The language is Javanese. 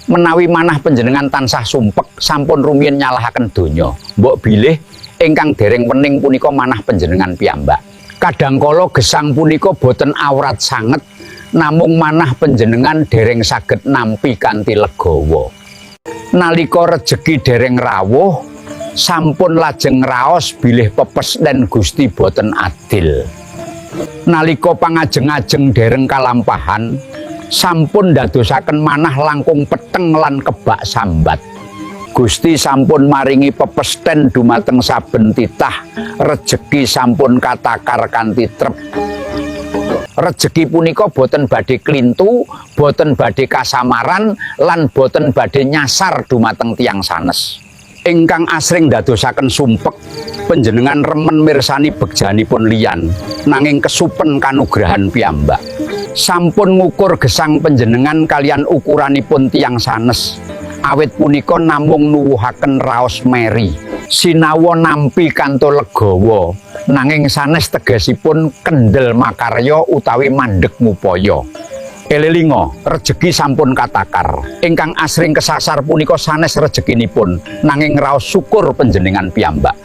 Menawi manah panjenengan tansah sumpek sampun rumiyin nyalahaken donya, mbok bilih ingkang dereng wening punika manah panjenengan piyambak. Kadangkala gesang punika boten awrat sanget, namung manah panjenengan dereng saged nampi kanthi legawa. Nalika rejeki dereng rawuh, sampun lajeng raos bilih pepes dan Gusti boten adil. Nalika pangajeng-ajeng dereng kalampahan, sampun dadosaken manah langkung peteng lan kebak sambat. Gusti sampun maringi pepesten dumateng saben titah, rejeki sampun katakar kanthi trep. Rejeki punika boten badhe klintu, boten badhe kasamaran, lan boten badhe nyasar dumateng tiyang sanes. Ingkang asring dadosaken sumpek, panjenengan remen mirsani begjanipun liyan, nanging kesupen kanugrahan piyambak. Sampun ngukur gesang panjenengan kalian ukuranipun tiyang sanes, awit punika namung nuwuhaken raos meri. Sinawa nampi kanto legawa, nanging sanes tegesipun kendel makarya utawi mandheg ngupaya. Elelinga, rejeki sampun katakar. Ingkang asring kesasar punika sanes rejekinipun, nanging raos syukur panjenengan piyambak.